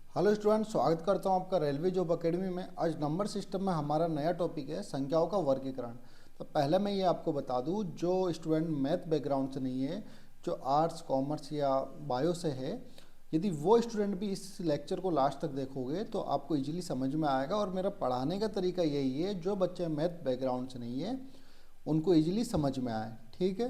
Hello student, स्वागत करता हूं आपका रेलवे जॉब एकेडमी में। आज नंबर सिस्टम में हमारा नया टॉपिक है संख्याओं का वर्गीकरण। तो पहले मैं ये आपको बता दूं, जो स्टूडेंट मैथ बैकग्राउंड से नहीं है, जो आर्ट्स कॉमर्स या बायो से है, यदि वो स्टूडेंट भी इस लेक्चर को लास्ट तक देखोगे तो आपको इजीली समझ में आएगा। और मेरा पढ़ाने का तरीका यही है, जो बच्चे मैथ बैकग्राउंड से नहीं है उनको इजीली समझ में आए। ठीक है,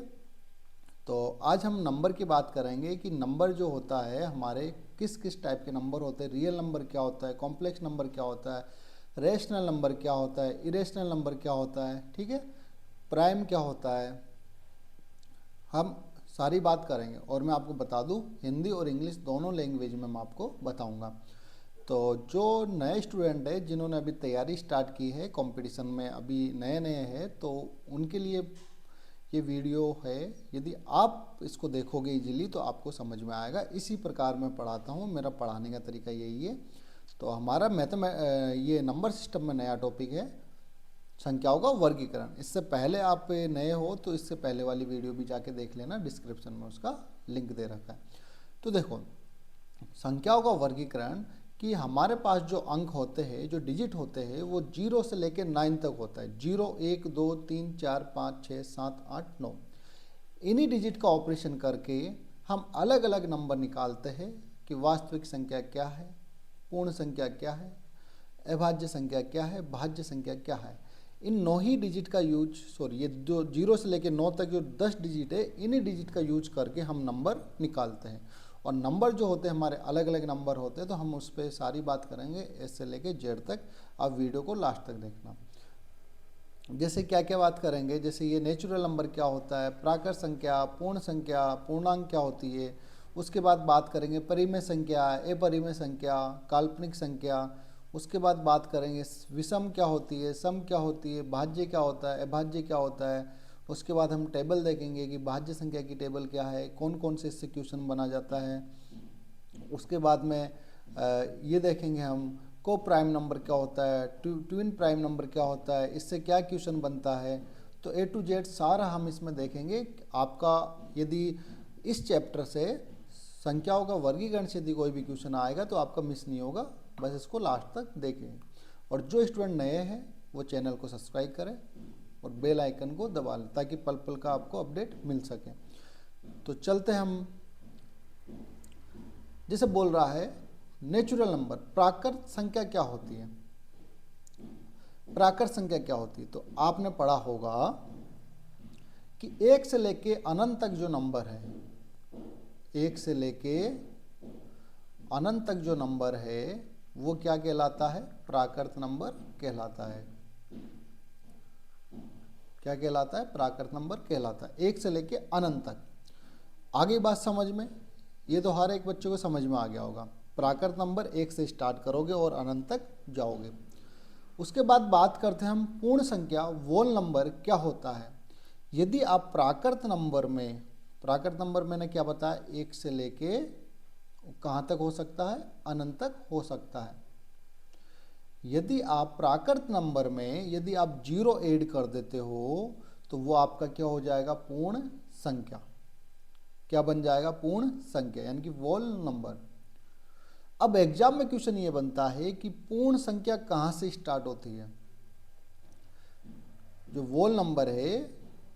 तो आज हम नंबर की बात करेंगे कि नंबर जो होता है हमारे किस किस टाइप के नंबर होते हैं। रियल नंबर क्या होता है, कॉम्प्लेक्स नंबर क्या होता है, रेशनल नंबर क्या होता है, इरेशनल नंबर क्या होता है, ठीक है, प्राइम क्या होता है, हम सारी बात करेंगे। और मैं आपको बता दूं, हिंदी और इंग्लिश दोनों लैंग्वेज में मैं आपको बताऊंगा। तो जो नए स्टूडेंट है जिन्होंने अभी तैयारी स्टार्ट की है, कंपटीशन में अभी नए नए हैं, तो उनके लिए ये वीडियो है। यदि आप इसको देखोगे इजीली तो आपको समझ में आएगा। इसी प्रकार मैं पढ़ाता हूँ, मेरा पढ़ाने का तरीका यही है। तो हमारा ये नंबर सिस्टम में नया टॉपिक है संख्याओं का वर्गीकरण। इससे पहले आप नए हो तो इससे पहले वाली वीडियो भी जाके देख लेना, डिस्क्रिप्शन में उसका लिंक दे रखा है। तो देखो, संख्याओं का वर्गीकरण कि हमारे पास जो अंक होते हैं, जो डिजिट होते हैं, वो 0 से लेकर 9 तक होता है। 0 1 2 3 4 5 6 7 8 9, इन्हीं डिजिट का ऑपरेशन करके हम अलग अलग नंबर निकालते हैं कि वास्तविक संख्या क्या है, पूर्ण संख्या क्या है, अभाज्य संख्या क्या है, भाज्य संख्या क्या है। इन 9 ही डिजिट का यूज, ये जो 0 से लेकर 9 तक जो 10 डिजिट है, इन्हीं डिजिट का यूज करके हम नंबर निकालते हैं। और नंबर जो होते हैं हमारे अलग अलग नंबर होते हैं, तो हम उस पर सारी बात करेंगे एस से लेके जेड तक। आप वीडियो को लास्ट तक देखना। जैसे क्या क्या बात करेंगे, जैसे ये नेचुरल नंबर क्या होता है, प्राकृत संख्या, पूर्ण संख्या, पूर्णांक क्या होती है। उसके बाद बात करेंगे परिमेय संख्या, अपरिमेय संख्या, काल्पनिक संख्या। उसके बाद बात करेंगे विषम क्या होती है, सम क्या होती है, भाज्य क्या होता है, अभाज्य क्या होता है। उसके बाद हम टेबल देखेंगे कि भाज्य संख्या की टेबल क्या है, कौन कौन से इससे क्वेश्चन बना जाता है। उसके बाद में ये देखेंगे हम को प्राइम नंबर क्या होता है, ट्विन प्राइम नंबर क्या होता है, इससे क्या क्वेश्चन बनता है। तो ए टू जेड सारा हम इसमें देखेंगे। आपका यदि इस चैप्टर से संख्याओं का वर्गीकरण से यदि कोई भी क्वेश्चन आएगा तो आपका मिस नहीं होगा, बस इसको लास्ट तक देखें। और जो स्टूडेंट नए हैं वो चैनल को सब्सक्राइब करें और बेल आइकन को दबा लें ताकि पल पल का आपको अपडेट मिल सके। तो चलते हम, जैसे बोल रहा है नेचुरल नंबर, प्राकृत संख्या क्या होती है। प्राकृत संख्या क्या होती है, तो आपने पढ़ा होगा कि 1 से लेके अनंत तक जो नंबर है, 1 से लेके अनंत तक जो नंबर है वो क्या कहलाता है, प्राकृत नंबर कहलाता है। क्या कहलाता है, प्राकृत नंबर कहलाता है, 1 से लेके अनंत तक। आगे बात समझ में, ये तो हर एक बच्चे को समझ में आ गया होगा। प्राकृत नंबर 1 से स्टार्ट करोगे और अनंत तक जाओगे। उसके बाद बात करते हैं हम पूर्ण संख्या, वोल नंबर क्या होता है। यदि आप प्राकृत नंबर मैंने क्या बताया, 1 से लेके कहाँ तक हो सकता है, अनंत तक हो सकता है। यदि आप प्राकृत नंबर में यदि आप 0 ऐड कर देते हो तो वो आपका क्या हो जाएगा, पूर्ण संख्या। क्या बन जाएगा, पूर्ण संख्या, यानी कि वोल नंबर। अब एग्जाम में क्वेश्चन ये बनता है कि पूर्ण संख्या कहां से स्टार्ट होती है। जो वोल नंबर है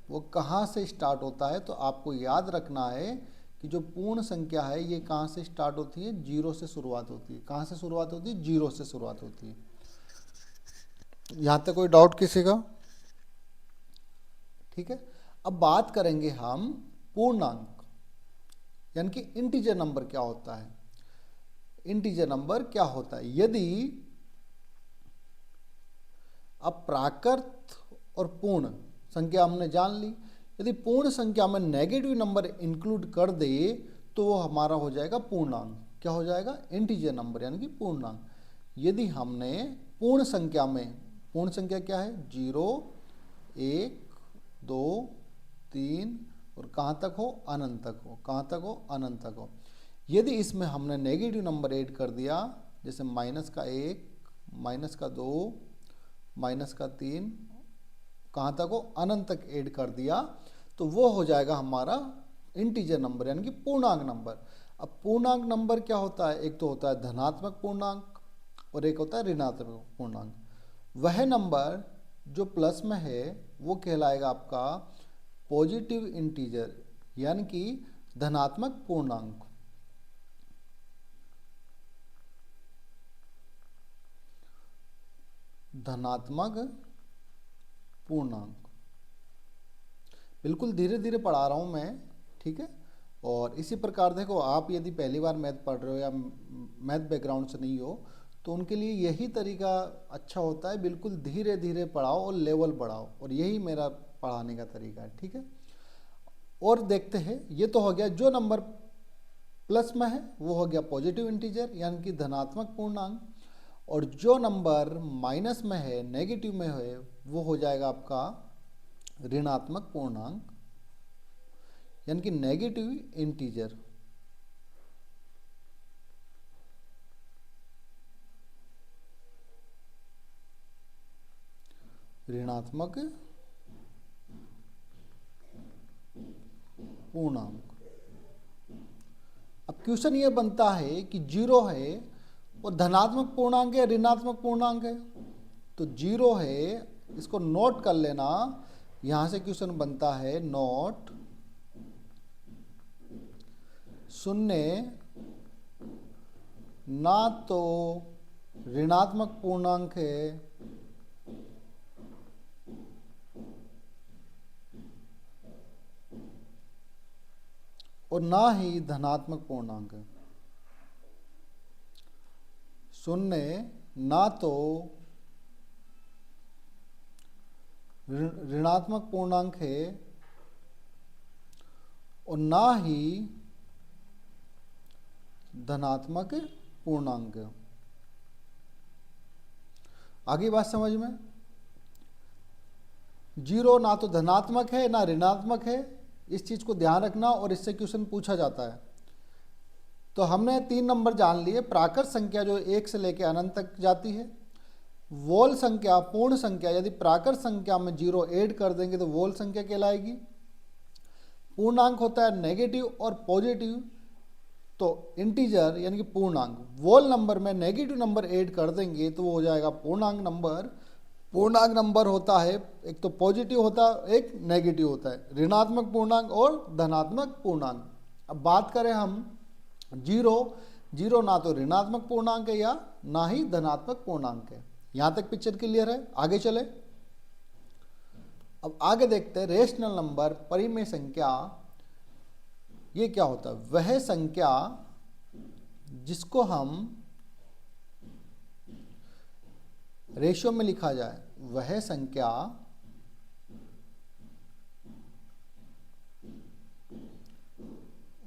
वो कहां से स्टार्ट होता है, तो आपको याद रखना है कि जो पूर्ण संख्या है ये कहां से स्टार्ट होती है, 0 से शुरुआत होती है। कहां से शुरुआत होती है, 0 से शुरुआत होती है। यहां तक कोई डाउट किसी का? ठीक है, अब बात करेंगे हम पूर्णांक, यानी कि इंटीजर नंबर क्या होता है। इंटीजर नंबर क्या होता है, यदि अब प्राकृत और पूर्ण संख्या हमने जान ली, यदि पूर्ण संख्या में नेगेटिव नंबर इंक्लूड कर दे तो वो हमारा हो जाएगा पूर्णांक। क्या हो जाएगा, इंटीजर नंबर यानी कि पूर्णांक। यदि हमने पूर्ण संख्या में, पूर्ण संख्या क्या है, 0 1 2 3 और कहाँ तक हो, अनंत तक हो। कहाँ तक हो, अनंत तक हो। यदि इसमें हमने नेगेटिव नंबर ऐड कर दिया, जैसे -1 -2 -3, कहाँ तक हो, अनंत तक ऐड कर दिया, तो वो हो जाएगा हमारा इंटीजर नंबर यानी कि पूर्णांक नंबर। अब पूर्णांक नंबर क्या होता है, एक तो होता है धनात्मक पूर्णांक और एक होता है ऋणात्मक पूर्णांक। वह नंबर जो प्लस में है वो कहलाएगा आपका पॉजिटिव इंटीजर, यानी कि धनात्मक पूर्णांक। धनात्मक पूर्णांक, बिल्कुल धीरे धीरे पढ़ा रहा हूँ मैं, ठीक है। और इसी प्रकार देखो, आप यदि पहली बार मैथ पढ़ रहे हो या मैथ बैकग्राउंड से नहीं हो तो उनके लिए यही तरीका अच्छा होता है, बिल्कुल धीरे धीरे पढ़ाओ और लेवल बढ़ाओ, और यही मेरा पढ़ाने का तरीका है, ठीक है। और देखते हैं, ये तो हो गया जो नंबर प्लस में है वो हो गया पॉजिटिव इंटीजर यानी कि धनात्मक पूर्णांक, और जो नंबर माइनस में है नेगेटिव में है वो हो जाएगा आपका ऋणात्मक पूर्णांक यानी कि नेगेटिव इंटीजर। ऋणात्मक पूर्णांक। अब क्वेश्चन ये बनता है कि जीरो है वो धनात्मक पूर्णांक है ऋणात्मक पूर्णांक है, तो जीरो है, इसको नोट कर लेना। यहां से क्वेश्चन बनता है नोट शून्य ना तो ऋणात्मक पूर्णांक है और ना ही धनात्मक पूर्णांक है। शून्य ना तो ऋणात्मक पूर्णांक है और ना ही धनात्मक पूर्णांक। आगे बात समझ में, जीरो ना तो धनात्मक है ना ऋणात्मक है, इस चीज को ध्यान रखना, और इससे क्वेश्चन पूछा जाता है। तो हमने 3 नंबर जान लिए, प्राकृत संख्या जो 1 से लेकर अनंत तक जाती है, वोल संख्या पूर्ण संख्या, यदि प्राकृत संख्या में जीरो ऐड कर देंगे तो वोल संख्या कहलाएगी। पूर्णांक होता है नेगेटिव और पॉजिटिव, तो इंटीजर यानी कि पूर्णांक, वोल नंबर में नेगेटिव नंबर ऐड कर देंगे तो वो हो जाएगा पूर्णांक नंबर। पूर्णांक नंबर होता है एक तो पॉजिटिव होता है एक नेगेटिव होता है, ऋणात्मक पूर्णांक और धनात्मक पूर्णांक। अब बात करें हम जीरो, जीरो ना तो ऋणात्मक पूर्णांक है या ना ही धनात्मक पूर्णांक है। यहां तक पिक्चर क्लियर है, आगे चले। अब आगे देखते हैं रेशनल नंबर, परिमेय संख्या। ये क्या होता है, वह संख्या जिसको हम रेशियो में लिखा जाए, वह संख्या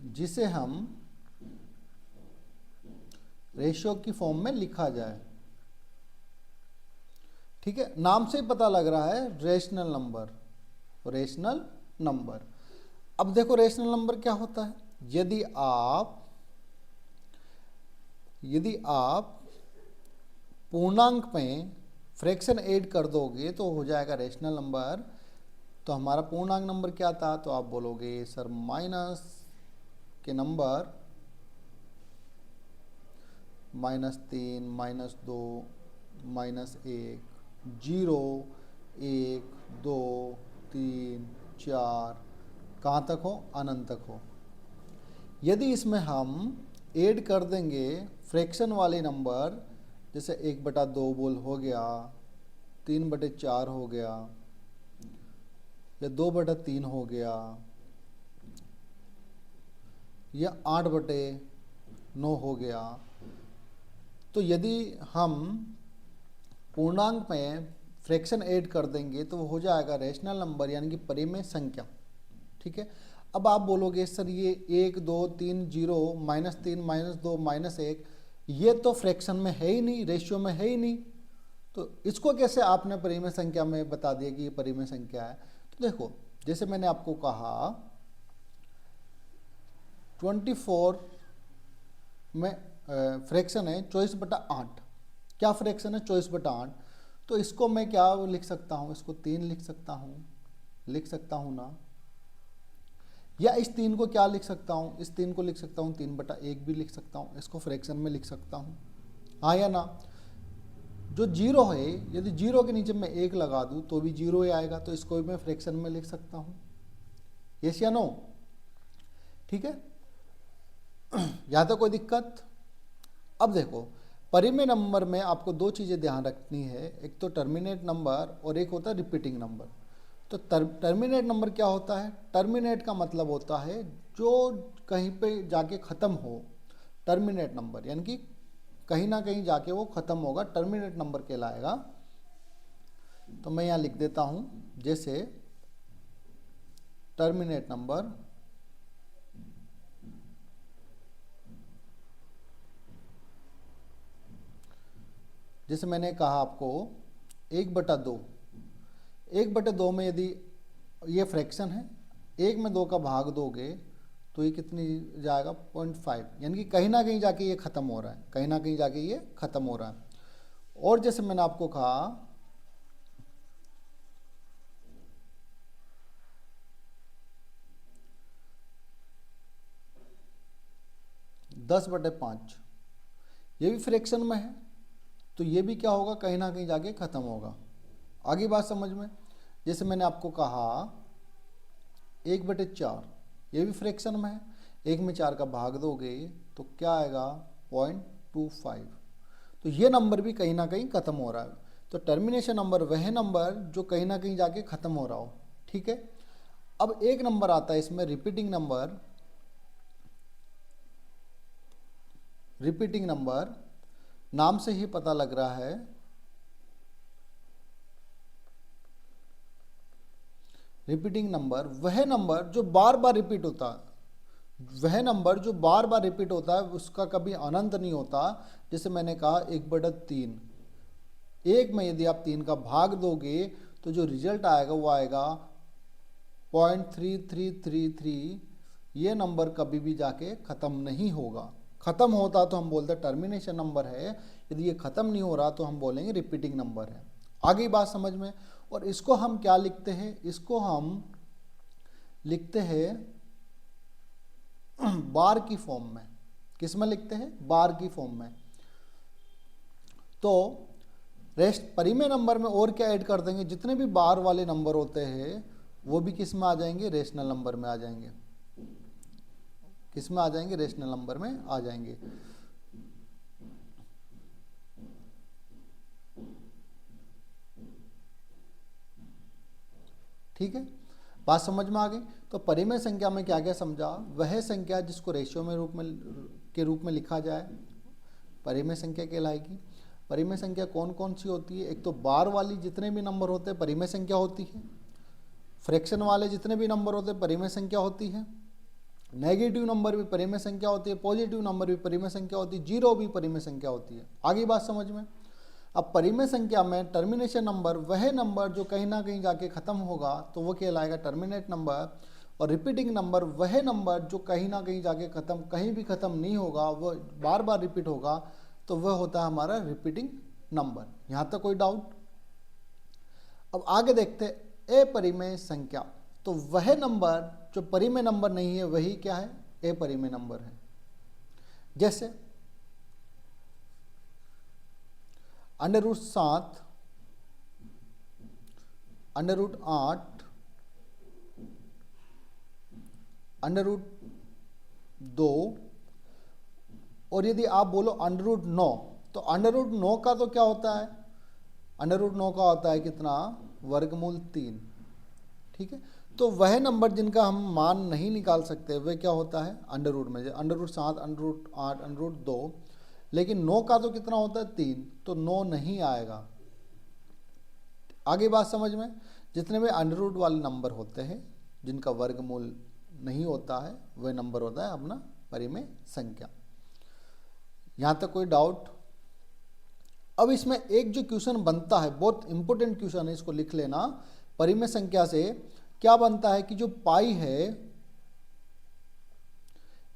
जिसे हम रेशियो की फॉर्म में लिखा जाए, ठीक है। नाम से पता लग रहा है रेशनल नंबर, रेशनल नंबर। अब देखो रेशनल नंबर क्या होता है, यदि आप पूर्णांक में फ्रैक्शन ऐड कर दोगे तो हो जाएगा रेशनल नंबर। तो हमारा पूर्णांक नंबर क्या था, तो आप बोलोगे सर माइनस के नंबर -3, -2, -1, 0, 1, 2, 3, 4, कहाँ तक हो, अनंत तक हो। यदि इसमें हम ऐड कर देंगे फ्रैक्शन वाले नंबर, जैसे 1/2 बोल हो गया, 3/4 हो गया, या 2/3 हो गया, या 8/9 हो गया, तो यदि हम पूर्णांक में फ्रैक्शन ऐड कर देंगे तो वो हो जाएगा रेशनल नंबर यानी कि परिमेय संख्या, ठीक है। अब आप बोलोगे सर ये 1, 2, 3, 0, -3, -2, -1 ये तो फ्रैक्शन में है ही नहीं, रेशियो में है ही नहीं, तो इसको कैसे आपने परिमेय संख्या में बता दिया कि ये परिमेय संख्या है। तो देखो, जैसे मैंने आपको कहा 24 में फ्रैक्शन है 24/8, क्या फ्रैक्शन है 24/8, तो इसको मैं क्या लिख सकता हूँ, इसको 3 लिख सकता हूँ ना। या इस 3 को क्या लिख सकता हूँ, इस 3 को लिख सकता हूँ 3/1 भी लिख सकता हूँ, इसको फ्रैक्शन में लिख सकता हूँ, हाँ या ना। जो 0 है, यदि 0 के नीचे मैं 1 लगा दूँ तो भी 0 ही आएगा, तो इसको भी मैं फ्रैक्शन में लिख सकता हूँ, यस या नो। ठीक है, यहाँ तक कोई दिक्कत। अब देखो, परिमेय नंबर में आपको दो चीज़ें ध्यान रखनी है, एक तो टर्मिनेट नंबर और एक होता है रिपीटिंग नंबर। तो टर्मिनेट नंबर क्या होता है? टर्मिनेट का मतलब होता है जो कहीं पे जाके ख़त्म हो, टर्मिनेट नंबर, यानी कि कहीं ना कहीं जाके वो ख़त्म होगा, टर्मिनेट नंबर कहलाएगा। तो मैं यहाँ लिख देता हूँ, जैसे टर्मिनेट नंबर जैसे मैंने कहा आपको 1/2, 1/2 में यदि ये फ्रैक्शन है, 1 में 2 का भाग दोगे तो ये कितनी जाएगा 0.5, यानी कि कहीं ना कहीं जाके ये ख़त्म हो रहा है, कहीं ना कहीं जाके ये ख़त्म हो रहा है। और जैसे मैंने आपको कहा 10/5, ये भी फ्रैक्शन में है, तो ये भी क्या होगा, कहीं ना कहीं जाके ख़त्म होगा। आगे बात समझ में। जैसे मैंने आपको कहा 1/4, ये भी फ्रैक्शन में है, 1 में 4 का भाग दोगे तो क्या आएगा 0.25, तो ये नंबर भी कहीं ना कहीं ख़त्म हो रहा है। तो टर्मिनेशन नंबर वह नंबर जो कहीं ना कहीं जाके ख़त्म हो रहा हो, ठीक है। अब एक नंबर आता है इसमें रिपीटिंग नंबर। रिपीटिंग नंबर नाम से ही पता लग रहा है, रिपीटिंग नंबर वह नंबर जो बार बार रिपीट होता है, वह नंबर जो बार बार रिपीट होता है, उसका कभी अनंत नहीं होता। जैसे मैंने कहा 1/3, 1 में यदि आप 3 का भाग दोगे तो जो रिजल्ट आएगा वो आएगा 0.3333। ये नंबर कभी भी जाके ख़त्म नहीं होगा। ख़त्म होता तो हम बोलते टर्मिनेशन नंबर है, यदि ये ख़त्म नहीं हो रहा तो हम बोलेंगे रिपीटिंग नंबर है। आगे बात समझ में। और इसको हम क्या लिखते हैं, इसको हम लिखते हैं बार की फॉर्म में। किस में लिखते हैं? बार की फॉर्म में। तो रेस्ट परिमेय नंबर में और क्या ऐड कर देंगे, जितने भी बार वाले नंबर होते हैं वो भी किस में आ जाएंगे, रेशनल नंबर में आ जाएंगे। किस में आ जाएंगे? रेशनल नंबर में आ जाएंगे। ठीक है, बात समझ में आ गई। तो परिमेय संख्या में क्या क्या समझा, वह संख्या जिसको रेशियो में रूप में लिखा जाए परिमेय संख्या कहलाएगी। परिमेय संख्या कौन कौन सी होती है? एक तो बार वाली जितने भी नंबर होते हैं परिमेय संख्या होती है, फ्रैक्शन वाले जितने भी नंबर होते हैं परिमेय संख्या होती है, नेगेटिव नंबर भी परिमेय संख्या होती है, पॉजिटिव नंबर भी परिमेय संख्या होती है, जीरो भी परिमेय संख्या होती है। आगे बात समझ में। अब परिमेय संख्या में टर्मिनेशन नंबर वह नंबर जो कहीं ना कहीं जाके ख़त्म होगा तो वो कहलाएगा टर्मिनेट नंबर। और रिपीटिंग नंबर वह नंबर जो कहीं ना कहीं जाके ख़त्म, कहीं भी ख़त्म नहीं होगा, वो बार बार रिपीट होगा, तो वह होता है हमारा रिपीटिंग नंबर। यहाँ तक कोई डाउट? अब आगे देखते हैं अपरिमेय संख्या। तो वह नंबर जो परिमेय नंबर नहीं है वही क्या है? अपरिमेय नंबर है। जैसे √7, √8, √2, और यदि आप बोलो √9, तो √9 का तो क्या होता है? √9 का होता है कितना? वर्गमूल 3। ठीक है, तो वह नंबर जिनका हम मान नहीं निकाल सकते वे क्या होता है? अंडर में, √7, √8, √2। लेकिन 9 का तो कितना होता है? 3, तो 9 नहीं आएगा। आगे बात समझ में। जितने भी अंडर वाले नंबर होते हैं जिनका वर्गमूल नहीं होता है वह नंबर होता है अपना परिमेय संख्या। यहाँ तक कोई डाउट? अब इसमें एक जो क्वेश्चन बनता है, बहुत इंपॉर्टेंट क्वेश्चन है, इसको लिख लेना। परिमेय संख्या से क्या बनता है कि जो पाई है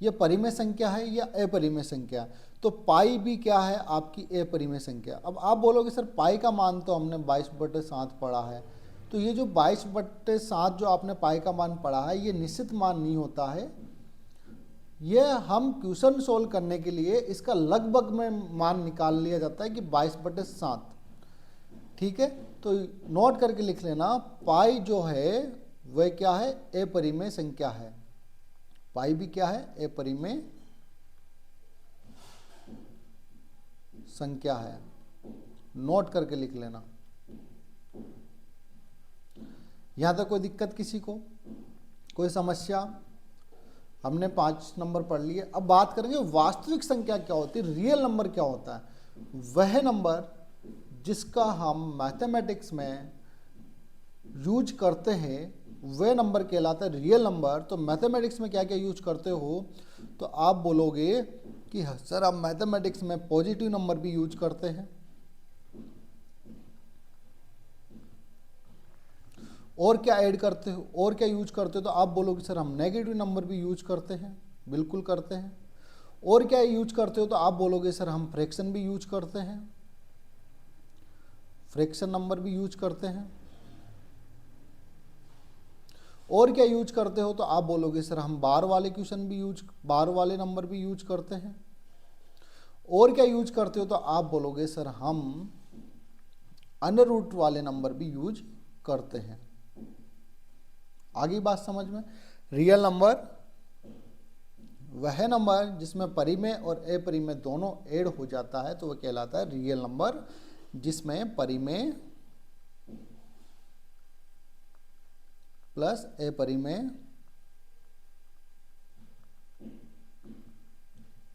ये परिमेय संख्या है या अपरिमेय संख्या? तो पाई भी क्या है? आपकी अपरिमेय संख्या। अब आप बोलोगे सर पाई का मान तो हमने 22/7 पढ़ा है, तो ये जो 22/7 जो आपने पाई का मान पढ़ा है, ये निश्चित मान नहीं होता है। ये हम क्वेश्चन सोल्व करने के लिए इसका लगभग में मान निकाल लिया जाता है कि 22/7। ठीक है, तो नोट करके लिख लेना, पाई जो है वह क्या है, अपरिमेय संख्या है। पाई भी क्या है, अपरिमेय संख्या है। नोट करके लिख लेना। यहां तक कोई दिक्कत किसी को, कोई समस्या? हमने 5 नंबर पढ़ लिए। अब बात करेंगे वास्तविक संख्या क्या होती है, रियल नंबर क्या होता है। वह नंबर जिसका हम मैथमेटिक्स में यूज करते हैं वह नंबर कहलाता है रियल नंबर। तो मैथमेटिक्स में क्या क्या यूज करते हो, तो आप बोलोगे कि सर आप मैथमेटिक्स में पॉजिटिव नंबर भी यूज करते हैं, और क्या ऐड करते हो, और क्या यूज करते हो, तो आप बोलोगे सर हम नेगेटिव नंबर भी यूज करते हैं। बिल्कुल करते हैं। और क्या यूज करते हो, तो आप बोलोगे सर हम फ्रैक्शन भी यूज करते हैं, फ्रैक्शन नंबर भी यूज करते हैं। और क्या यूज करते हो, तो आप बोलोगे सर हम बार वाले क्वेश्चन भी बार वाले नंबर भी यूज करते हैं। और क्या यूज करते हो, तो आप बोलोगे सर हम अंडर रूट वाले नंबर भी यूज करते हैं। आगे बात समझ में। रियल नंबर वह नंबर जिसमें परिमेय और अपरिमेय दोनों ऐड हो जाता है, तो वह कहलाता है रियल नंबर, जिसमें परिमेय प्लस अपरिमेय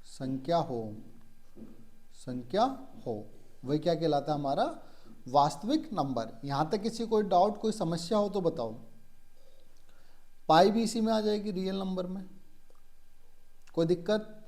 संख्या हो, वह क्या कहलाता है, हमारा वास्तविक नंबर। यहां तक किसी कोई डाउट, कोई समस्या हो तो बताओ। पाई भी इसी में आ जाएगी, रियल नंबर में। कोई दिक्कत?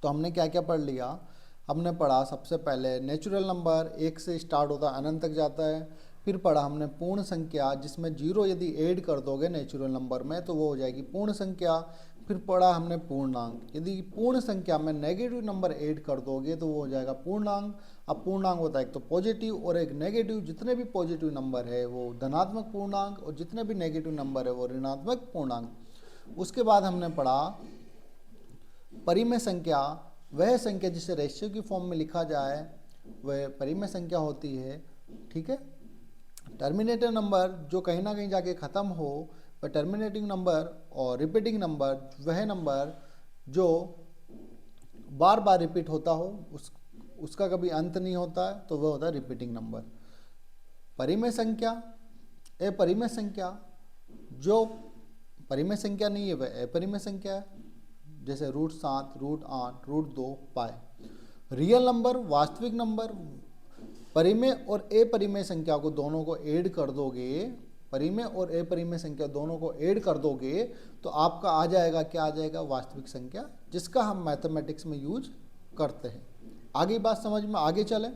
तो हमने क्या क्या पढ़ लिया। हमने पढ़ा सबसे पहले नेचुरल नंबर, 1 से स्टार्ट होता है अनंत तक जाता है। फिर पढ़ा हमने पूर्ण संख्या, जिसमें 0 यदि ऐड कर दोगे नेचुरल नंबर में तो वो हो जाएगी पूर्ण संख्या। फिर पढ़ा हमने पूर्णांक, यदि पूर्ण संख्या में नेगेटिव नंबर ऐड कर दोगे तो वो हो जाएगा पूर्णांक। अब पूर्णांक होता है एक तो पॉजिटिव और एक नेगेटिव। जितने भी पॉजिटिव नंबर है वो धनात्मक पूर्णांक, और जितने भी नेगेटिव नंबर है वो ऋणात्मक पूर्णांक। उसके बाद हमने पढ़ा परिमेय संख्या, वह संख्या जिसे रेशियो की फॉर्म में लिखा जाए वह परिमेय संख्या होती है। ठीक है। टर्मिनेटर नंबर जो कहीं ना कहीं जाके ख़त्म हो वह टर्मिनेटिंग नंबर, और रिपीटिंग नंबर वह नंबर जो बार बार रिपीट होता हो, उसका कभी अंत नहीं होता है, तो वह होता है रिपीटिंग नंबर। परिमेय संख्या, अपरिमेय संख्या, जो परिमेय संख्या नहीं है वह अपरिमेय संख्या है, जैसे √7, √8, √2, पाई। रियल नंबर, वास्तविक नंबर, परिमेय और अपरिमेय संख्या को दोनों को ऐड कर दोगे, परिमेय और अपरिमेय संख्या दोनों को ऐड कर दोगे तो आपका आ जाएगा, क्या आ जाएगा, वास्तविक संख्या, जिसका हम मैथमेटिक्स में यूज करते हैं। आगे बात समझ में, आगे चले।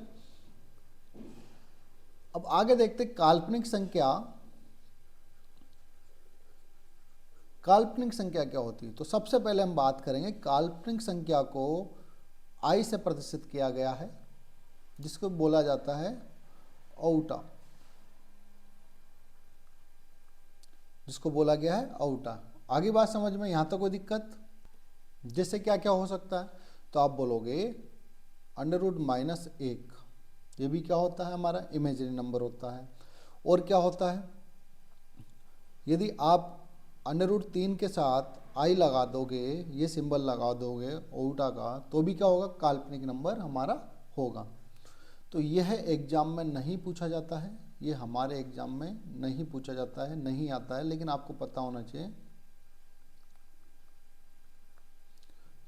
अब आगे देखते काल्पनिक संख्या। काल्पनिक संख्या क्या होती है, तो सबसे पहले हम बात करेंगे काल्पनिक संख्या को आई से प्रदर्शित किया गया है, जिसको बोला जाता है औटा, जिसको बोला गया है औटा। आगे बात समझ में, यहां तक कोई दिक्कत? जैसे क्या क्या हो सकता है, तो आप बोलोगे √-1, ये भी क्या होता है, हमारा इमेजिनरी नंबर होता है। और क्या होता है, यदि आप √3 के साथ आई लगा दोगे, ये सिंबल लगा दोगे औटा का, तो भी क्या होगा, काल्पनिक नंबर हमारा होगा। तो यह एग्जाम में नहीं पूछा जाता है, ये हमारे एग्जाम में नहीं पूछा जाता है, नहीं आता है, लेकिन आपको पता होना चाहिए।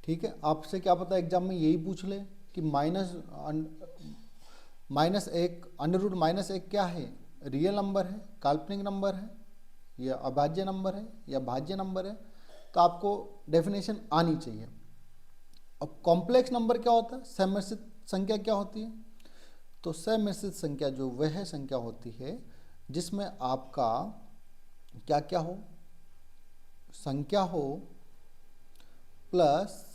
ठीक है, आपसे क्या पता एग्जाम में यही पूछ ले कि √-1 क्या है, रियल नंबर है, काल्पनिक नंबर है, या अभाज्य नंबर है, या भाज्य नंबर है, तो आपको डेफिनेशन आनी चाहिए। अब कॉम्प्लेक्स नंबर क्या होता है, सम्मिश्रित संख्या क्या होती है, तो सम्मिश्रित संख्या जो वह संख्या होती है जिसमें आपका क्या क्या हो, संख्या हो प्लस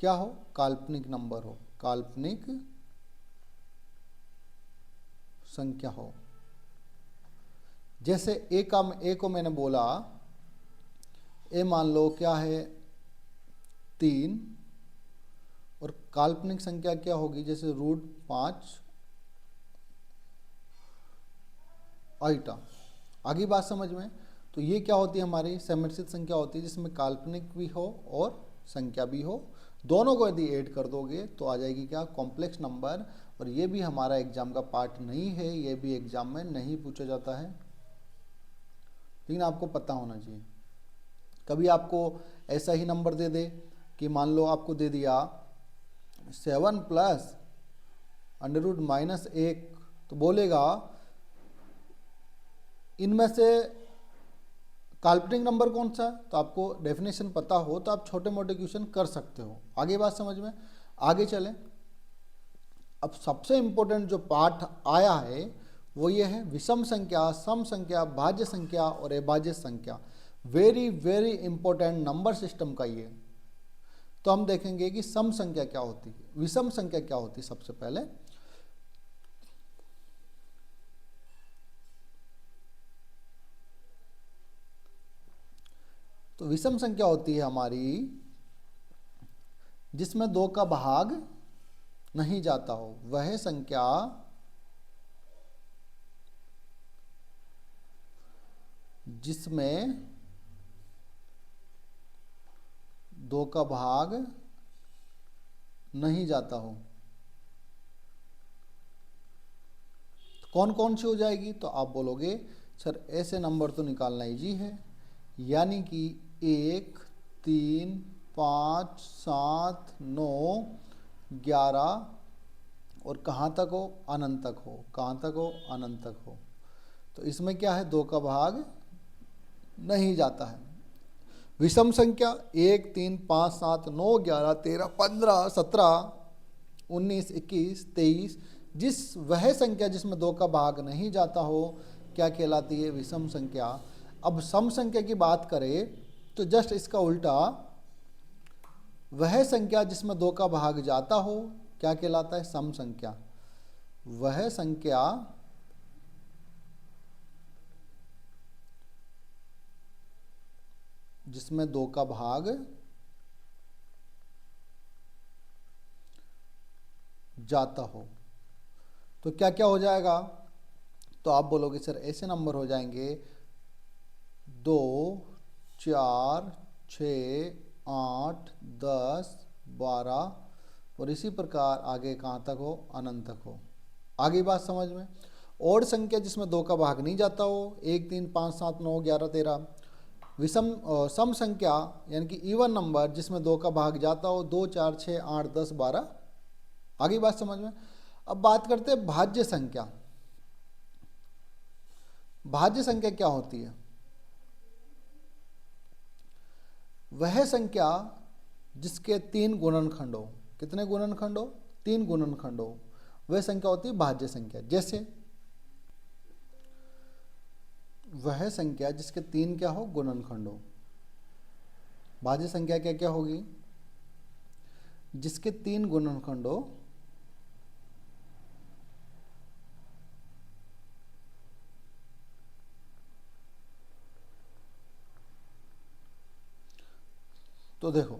क्या हो, काल्पनिक नंबर हो, काल्पनिक संख्या हो। जैसे ए को मैंने बोला, ए मान लो क्या है 3, और काल्पनिक संख्या क्या होगी, जैसे √5 आइटा। आगे बात समझ में? तो ये क्या होती है, हमारी समिश्रित संख्या होती है जिसमें काल्पनिक भी हो और संख्या भी हो। दोनों को यदि ऐड कर दोगे तो आ जाएगी क्या, कॉम्प्लेक्स नंबर। और ये भी हमारा एग्जाम का पार्ट नहीं है, ये भी एग्जाम में नहीं पूछा जाता है, लेकिन आपको पता होना चाहिए। कभी आपको ऐसा ही नंबर दे दे कि मान लो आपको दे दिया 7 + √-1, तो बोलेगा इनमें से काल्पनिक नंबर कौन सा है। तो आपको डेफिनेशन पता हो तो आप छोटे मोटे क्वेश्चन कर सकते हो। आगे बात समझ में? आगे चलें। अब सबसे इम्पोर्टेंट जो पार्ट आया है वो ये है विषम संख्या, सम संख्या, भाज्य संख्या और अभाज्य संख्या। Very very important number system का ये। तो हम देखेंगे कि सम संख्या क्या होती है, विषम संख्या क्या होती है। सबसे पहले तो विषम संख्या होती है हमारी जिसमें 2 का भाग नहीं जाता हो, वह संख्या जिसमें 2 का भाग नहीं जाता हो। कौन कौन सी हो जाएगी? तो आप बोलोगे सर ऐसे नंबर तो निकालना इजी है, यानी कि 1, 3, 5, 7, 9, 11 और कहाँ तक हो, अनंत तक हो। कहाँ तक हो, अनंत तक हो। तो इसमें क्या है, 2 का भाग नहीं जाता है। विषम संख्या 1, 3, 5, 7, 9, 11, 13, 15, 17, 19, 21, 23, जिस वह संख्या जिसमें 2 का भाग नहीं जाता हो क्या कहलाती है, विषम संख्या। अब सम संख्या की बात करें तो जस्ट इसका उल्टा, वह संख्या जिसमें 2 का भाग जाता हो क्या कहलाता है, सम संख्या। वह संख्या जिसमें 2 का भाग जाता हो। तो क्या क्या हो जाएगा? तो आप बोलोगे सर ऐसे नंबर हो जाएंगे 2, 4, 6, 8, 10, 12 और इसी प्रकार आगे कहाँ तक हो, अनंत तक हो। आगे बात समझ में? और संख्या जिसमें 2 का भाग नहीं जाता हो, 1, 3, 5, 7, 9, 11, 13। विषम सम संख्या यानी कि इवन नंबर जिसमें 2 का भाग जाता हो, 2, 4, 6, 8, 10, 12। आगे बात समझ में? अब बात करते हैं भाज्य संख्या। भाज्य संख्या क्या होती है? वह संख्या जिसके 3 गुणनखंड हो। कितने गुणनखंड हो? 3 गुणनखंड हो, वह संख्या होती है भाज्य संख्या। जैसे वह संख्या जिसके 3 क्या हो, गुणनखंड हो। भाज्य संख्या क्या क्या होगी? जिसके 3 गुणनखंड हो, तो देखो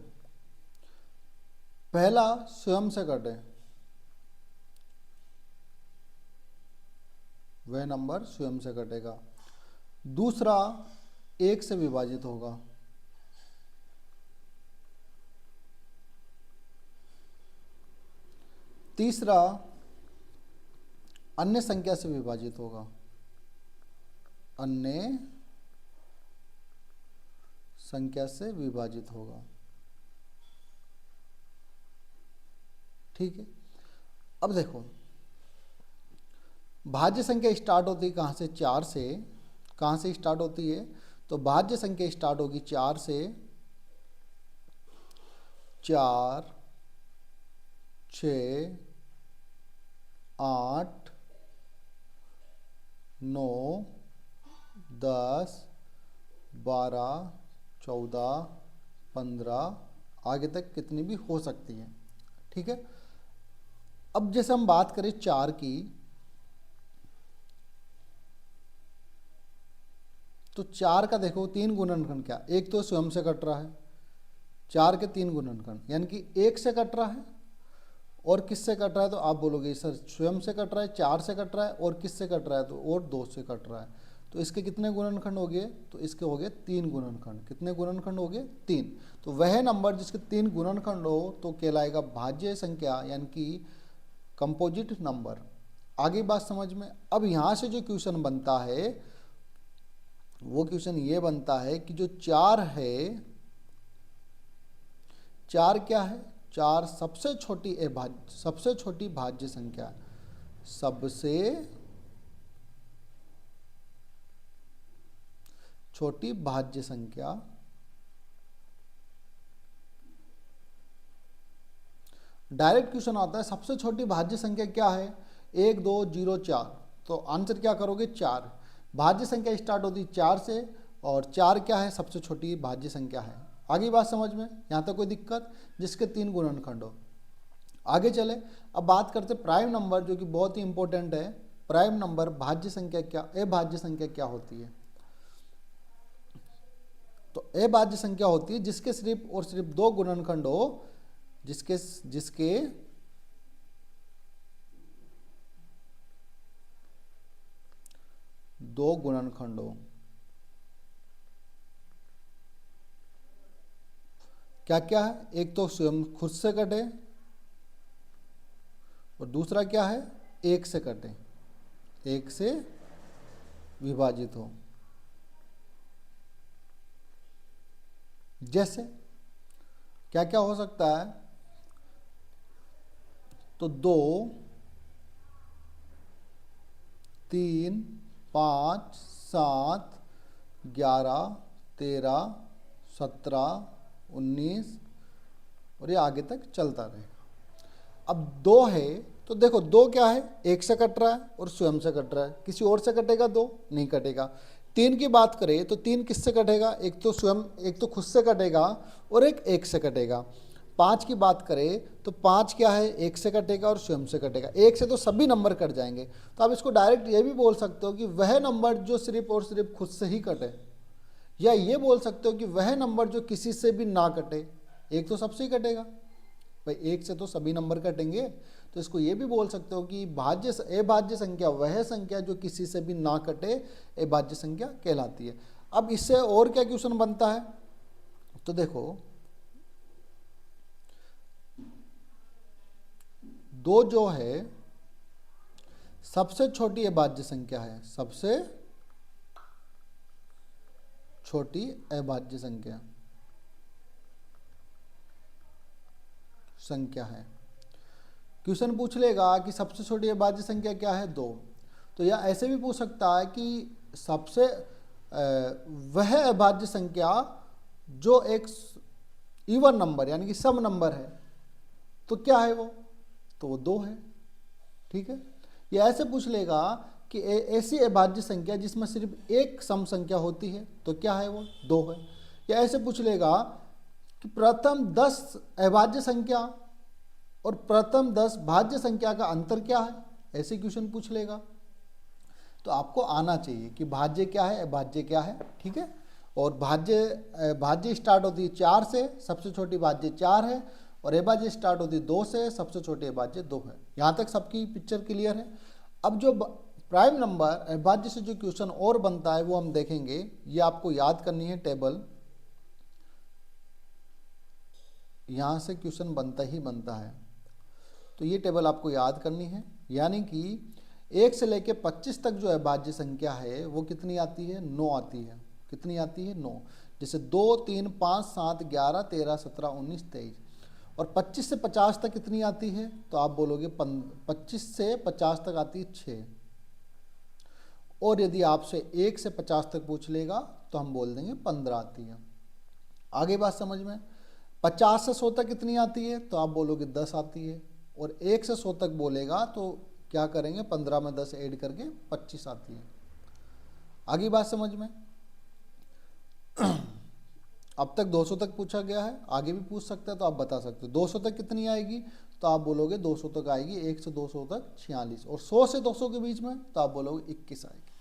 पहला स्वयं से कटे, वह नंबर स्वयं से कटेगा। दूसरा 1 से विभाजित होगा। तीसरा अन्य संख्या से विभाजित होगा। अन्य संख्या से विभाजित होगा। ठीक है। अब देखो भाज्य संख्या स्टार्ट होती है कहाँ से, 4 से। कहाँ से स्टार्ट होती है? तो भाज्य संख्या स्टार्ट होगी 4 से। 4, 6, 8, 9, 10, 12, 14, 15 आगे तक कितनी भी हो सकती है। ठीक है। अब जैसे हम बात करें 4 की, तो 4 का देखो 3 गुणनखंड क्या, एक तो स्वयं से कट रहा है, 4 के 3 गुणनखंड यानी कि 1 से कट रहा है और किससे कट रहा है, तो आप बोलोगे सर स्वयं से कट रहा है, 4 से कट रहा है और किससे कट रहा है, तो और 2 से कट रहा है। तो इसके कितने गुणनखंड हो गए, तो इसके हो गए 3 गुणनखंड। कितने गुणनखंड हो गए, 3। तो वह नंबर जिसके 3 गुणनखंड हो तो कहलाएगा भाज्य संख्या यानी कि कंपोजिट नंबर। आगे बात समझ में। अब यहाँ से जो क्वेश्चन बनता है वो क्वेश्चन ये बनता है कि जो 4 है, 4 क्या है, 4 सबसे छोटी भाज्य संख्या, सबसे छोटी भाज्य संख्या। डायरेक्ट क्वेश्चन आता है सबसे छोटी भाज्य संख्या क्या है, 1 2 0 4। तो आंसर क्या करोगे, 4। भाज्य संख्या स्टार्ट होती है 4 से और 4 क्या है, सबसे छोटी भाज्य संख्या है। आगे बात समझ में, यहाँ तक कोई दिक्कत, जिसके 3 गुणनखंड हो। आगे चले, अब बात करते प्राइम नंबर जो कि बहुत ही इंपॉर्टेंट है। प्राइम नंबर भाज्य संख्या क्या, अभाज्य संख्या क्या होती है, तो अभाज्य संख्या होती है जिसके सिर्फ और सिर्फ 2 गुणनखंड हो, जिसके दो गुणनखंड हो। क्या क्या है, एक तो स्वयं खुद से कटे और दूसरा क्या है, 1 से कटे, 1 से विभाजित हो। जैसे क्या क्या हो सकता है, तो 2 3 5 7 11 13 17 19 और ये आगे तक चलता रहेगा। अब 2 है तो देखो 2 क्या है, 1 से कट रहा है और स्वयं से कट रहा है, किसी और से कटेगा 2 नहीं कटेगा। 3 की बात करें तो 3 किससे कटेगा, एक तो स्वयं, एक तो खुद से कटेगा और एक 1 से कटेगा। 5 की बात करें तो 5 क्या है, 1 से कटेगा और स्वयं से कटेगा। 1 से तो सभी नंबर कट जाएंगे। तो आप इसको डायरेक्ट ये भी बोल सकते हो कि वह नंबर जो सिर्फ और सिर्फ खुद से ही कटे, या ये बोल सकते हो कि वह नंबर जो किसी से भी ना कटे। एक तो सबसे ही कटेगा भाई, 1 से तो सभी नंबर कटेंगे। तो इसको ये भी बोल सकते हो कि अभाज्य संख्या वह संख्या जो किसी से भी ना कटे, अभाज्य संख्या कहलाती है। अब इससे और क्या क्वेश्चन बनता है, तो देखो 2 जो है सबसे छोटी अभाज्य संख्या है, सबसे छोटी अभाज्य संख्या है। क्वेश्चन पूछ लेगा कि सबसे छोटी अभाज्य संख्या क्या है, 2। तो यह ऐसे भी पूछ सकता है कि सबसे वह अभाज्य संख्या जो एक इवन नंबर यानी कि सम नंबर है, तो क्या है वो, तो वो 2 है। ठीक है। यह ऐसे पूछ लेगा कि ऐसी अभाज्य संख्या जिसमें सिर्फ एक सम संख्या होती है, तो क्या है वो, 2 है। या ऐसे पूछ लेगा कि प्रथम 10 अभाज्य संख्या और प्रथम 10 भाज्य संख्या का अंतर क्या है, ऐसे क्वेश्चन पूछ लेगा। तो आपको आना चाहिए कि भाज्य क्या है, अभाज्य क्या है। ठीक है। और भाज्य स्टार्ट होती है 4 से, सबसे छोटी भाज्य 4 है, और अभाज्य स्टार्ट होती है 2 से, सबसे छोटी अभाज्य 2 है। यहाँ तक सबकी पिक्चर क्लियर है। अब जो प्राइम नंबर अभाज्य से जो क्वेश्चन और बनता है वो हम देखेंगे। ये आपको याद करनी है टेबल, यहाँ से क्वेश्चन बनता ही बनता है। तो ये टेबल आपको याद करनी है, यानी कि 1 से लेकर 25 तक जो अभाज्य संख्या है वो कितनी आती है, 9 आती है। कितनी आती है, 9। जैसे 2 3 5 7 11 13 17 19 23। और 25 से 50 तक कितनी आती है, तो आप बोलोगे 25 से 50 तक आती है 6। और यदि आपसे 1 से 50 तक पूछ लेगा तो हम बोल देंगे 15 आती है। आगे बात समझ में। 50 से 100 तक कितनी आती है, तो आप बोलोगे 10 आती है। और 1 से 100 तक बोलेगा तो क्या करेंगे, 15 में 10 ऐड करके 25 आती है। आगे बात समझ में। अब तक 200 तक पूछा गया है, आगे भी पूछ सकता है तो आप बता सकते हो। 200 तक कितनी आएगी, तो आप बोलोगे 200 तक आएगी। 1 से 200 तक 46, और 100 से 200 के बीच में तो आप बोलोगे 21 आएगी।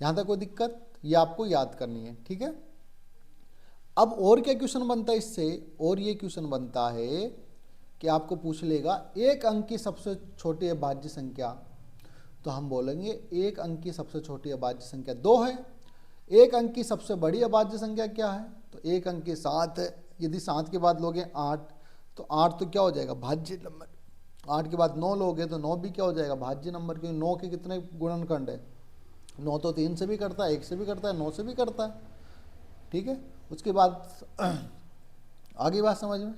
यहाँ तक कोई दिक्कत? ये आपको याद करनी है, ठीक है। अब और क्या क्वेश्चन बनता है इससे? और ये क्वेश्चन बनता है कि आपको पूछ लेगा एक अंक की सबसे छोटी अभाज्य संख्या। तो हम बोलेंगे एक अंक की सबसे छोटी अभाज्य संख्या 2 है। एक अंक की सबसे बड़ी अभाज्य संख्या क्या है? तो एक अंक की 7 है। यदि 7 के बाद लोगे 8, तो 8 तो क्या हो जाएगा? भाज्य नंबर। 8 के बाद 9 लोगे तो 9 भी क्या हो जाएगा? भाज्य नंबर, क्योंकि 9 के कितने गुणनखंड है? 9 तो 3 से भी करता है, 1 से भी करता है, 9 से भी करता है, ठीक है। उसके बाद आगे बात समझ में,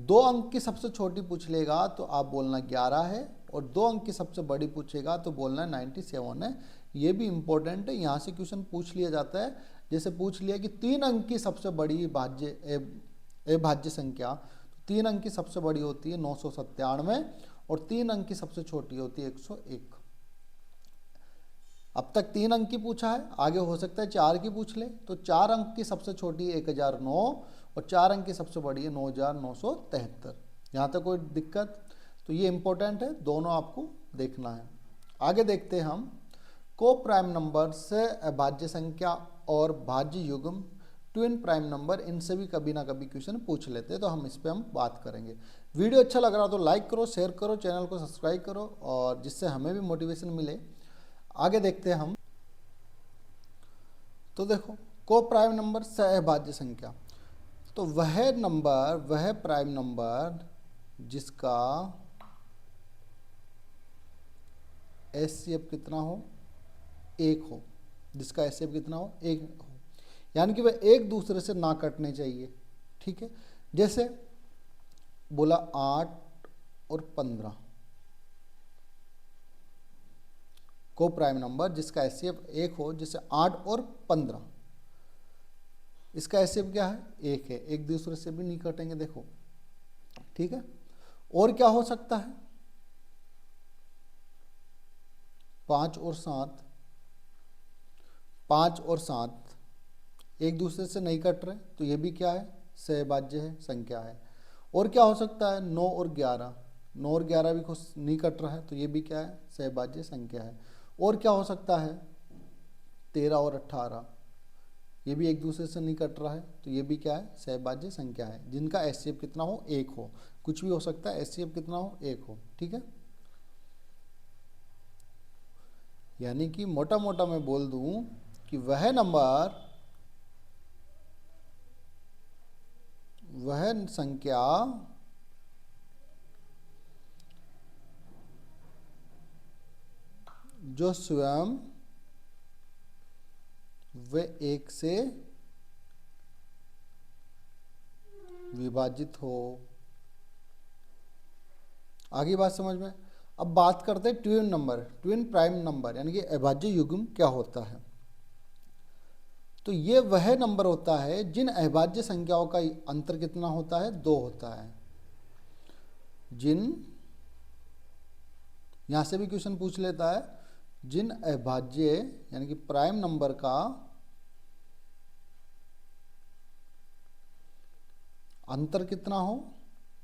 2 अंक की सबसे छोटी पूछ लेगा तो आप बोलना 11 है, और 2 अंक की सबसे बड़ी पूछेगा तो बोलना 97 है। ये भी इंपॉर्टेंट है, यहाँ से क्वेश्चन पूछ लिया जाता है। जैसे पूछ लिया कि 3 अंक की सबसे बड़ी अभाज्य संख्या, तो 3 अंक की सबसे बड़ी होती है 997 और 3 अंक की सबसे छोटी होती है 101। अब तक 3 अंक की पूछा है, आगे हो सकता है 4 की पूछ ले। तो 4 अंक की सबसे छोटी है 1009 और 4 अंक की सबसे बड़ी है 9973। यहाँ तक कोई दिक्कत? तो ये इंपॉर्टेंट है, दोनों आपको देखना है। आगे देखते हैं हम को प्राइम नंबर से अभाज्य संख्या और भाज्य युग्म, ट्विन प्राइम नंबर, इनसे भी कभी ना कभी क्वेश्चन पूछ लेते हैं, तो हम इस पर हम बात करेंगे। वीडियो अच्छा लग रहा तो लाइक करो, शेयर करो, चैनल को सब्सक्राइब करो, और जिससे हमें भी मोटिवेशन मिले। आगे देखते हैं हम। तो देखो को प्राइम नंबर सहभाज्य संख्या, तो वह प्राइम नंबर जिसका एचसीएफ कितना हो? 1 हो। जिसका एचसीएफ कितना हो? 1 हो, यानी कि वह एक दूसरे से ना कटने चाहिए, ठीक है। जैसे बोला 8 और 15, को प्राइम नंबर जिसका एचसीएफ 1 हो, जैसे 8 और 15, इसका एचसीएफ क्या है? 1 है, एक दूसरे से भी नहीं कटेंगे, देखो, ठीक है। और क्या हो सकता है? 5 और 7, 5 और 7 एक दूसरे से नहीं कट रहे, तो ये भी क्या है? सहभाज्य है, संख्या है। और क्या हो सकता है? 9 और 11, 9 और 11 भी नहीं कट रहा है, तो ये भी क्या है? सहभाज्य संख्या है। और क्या हो सकता है? 13 और 18, ये भी एक दूसरे से नहीं कट रहा है, तो ये भी क्या है? सहभाज्य संख्या है, जिनका एचसीएफ कितना हो? 1 हो। कुछ भी हो सकता है, एचसीएफ कितना हो? 1 हो, ठीक है। यानी कि मोटा मोटा मैं बोल दूं कि वह नंबर, वह संख्या जो स्वयं वे 1 से विभाजित हो। आगे बात समझ में। अब बात करते हैं twin number, twin prime number, यानी कि अभाज्य युग्म क्या होता है। तो ये वह नंबर होता है जिन अभाज्य संख्याओं का अंतर कितना होता है? 2 होता है। जिन, यहां से भी क्वेश्चन पूछ लेता है, जिन अभाज्य यानी कि प्राइम नंबर का अंतर कितना हो?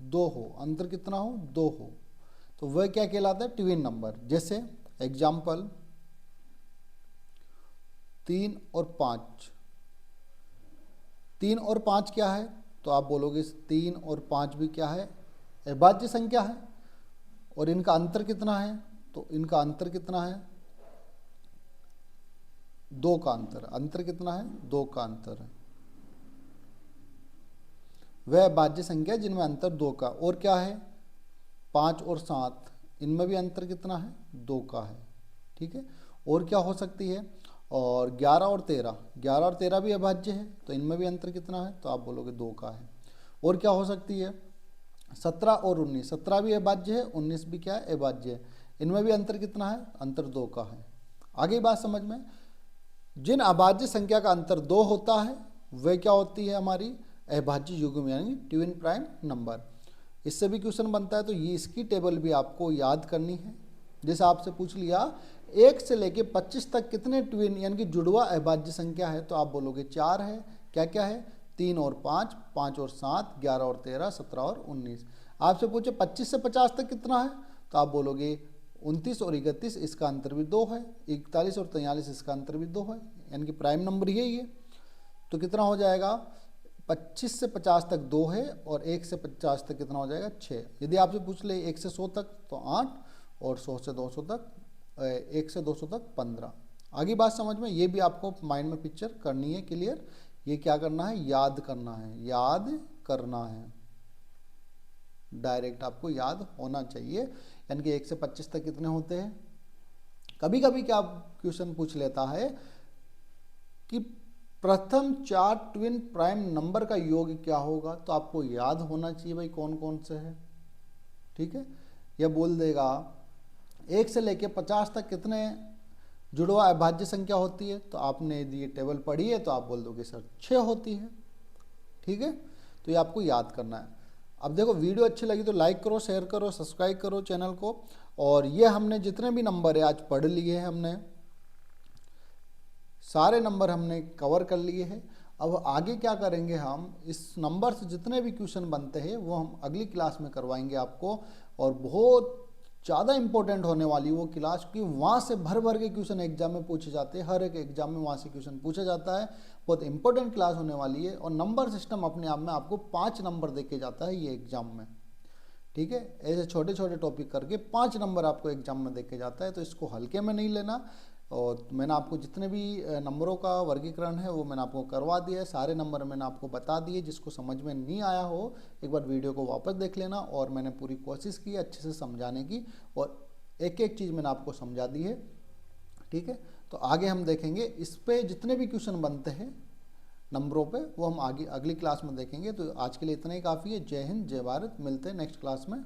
2 हो। अंतर कितना हो? 2 हो, तो वह क्या कहलाता है? Twin number. जैसे एग्जाम्पल 3 और 5, 3 और 5 क्या है? तो आप बोलोगे 3 और 5 भी क्या है? अभाज्य संख्या है। और इनका अंतर कितना है? तो इनका अंतर कितना है? 2 का अंतर। अंतर कितना है? 2 का अंतर है। वह अभाज्य संख्या जिनमें अंतर 2 का। और क्या है? 5 और 7, इनमें भी अंतर कितना है? 2 का है, ठीक है। और क्या हो सकती है? और 11 और 13, 11 और 13 भी अभाज्य है, तो इनमें भी अंतर कितना है? तो आप बोलोगे 2 का है। और क्या हो सकती है? 17 और 19, 17 भी अभाज्य है, 19 भी क्या है? अभाज्य है। इनमें भी अंतर कितना है? अंतर 2 का है। आगे बात समझ में। जिन अभाज्य संख्या का अंतर 2 होता है वह क्या होती है? हमारी अभाज्य युग्म, यानी ट्विन प्राइम नंबर। इससे भी क्वेश्चन बनता है, तो ये इसकी टेबल भी आपको याद करनी है। जैसे आपसे पूछ लिया 1 से लेके 25 तक कितने ट्विन यानी कि जुड़वा अभाज्य संख्या है, तो आप बोलोगे 4 है। क्या क्या है? 3 और 5, 5 और 7, 11 और 13, 17 और 19। आपसे पूछे 25 से 50 तक कितना है, तो आप बोलोगे 29 और 31 इसका अंतर भी 2 है, 41 और 43 इसका अंतर भी 2 है, यानी कि प्राइम नंबर यही है। तो कितना हो जाएगा, 25 से 50 तक 2 है और 1 से 50 तक कितना हो जाएगा 6। यदि आपसे पूछ ले 1 से 100 तक तो 8 और 100 से 200 तक 1 से 200 तक 15। आगे बात समझ में, ये भी आपको माइंड में पिक्चर करनी है क्लियर। ये क्या करना है, याद करना है, याद करना है, डायरेक्ट आपको याद होना चाहिए। यानी कि 1 से 25 तक कितने होते हैं। कभी कभी क्या क्वेश्चन पूछ लेता है कि प्रथम 4 ट्विन प्राइम नंबर का योग क्या होगा, तो आपको याद होना चाहिए भाई कौन कौन से है, ठीक है। यह बोल देगा 1 से लेके 50 तक कितने जुड़वा अभाज्य संख्या होती है, तो आपने यदि ये टेबल पढ़ी है तो आप बोल दोगे सर 6 होती है, ठीक है। तो ये आपको याद करना है। अब देखो वीडियो अच्छी लगी तो लाइक करो, शेयर करो, सब्सक्राइब करो चैनल को। और ये हमने जितने भी नंबर है आज पढ़ लिए हैं, हमने सारे नंबर हमने कवर कर लिए हैं। अब आगे क्या करेंगे, हम इस नंबर से जितने भी क्वेश्चन बनते हैं वो हम अगली क्लास में करवाएंगे आपको। और बहुत ज़्यादा इंपॉर्टेंट होने वाली वो क्लास, क्योंकि वहाँ से भर भर के क्वेश्चन एग्जाम में पूछे जाते हैं, हर एक एग्जाम में वहाँ से क्वेश्चन पूछा जाता है। बहुत इंपॉर्टेंट क्लास होने वाली है। और नंबर सिस्टम अपने आप में आपको 5 नंबर दे के जाता है ये एग्जाम में, ठीक है। ऐसे छोटे छोटे टॉपिक करके 5 नंबर आपको एग्जाम में दे के जाता है, तो इसको हल्के में नहीं लेना। और मैंने आपको जितने भी नंबरों का वर्गीकरण है वो मैंने आपको करवा दिया है, सारे नंबर मैंने आपको बता दिए। जिसको समझ में नहीं आया हो एक बार वीडियो को वापस देख लेना। और मैंने पूरी कोशिश की अच्छे से समझाने की, और एक एक चीज़ मैंने आपको समझा दी है, ठीक है। तो आगे हम देखेंगे इस पे जितने भी क्वेश्चन बनते हैं नंबरों पे, वो हम आगे अगली क्लास में देखेंगे। तो आज के लिए इतना ही काफ़ी है। जय हिंद, जय भारत, मिलते हैं नेक्स्ट क्लास में।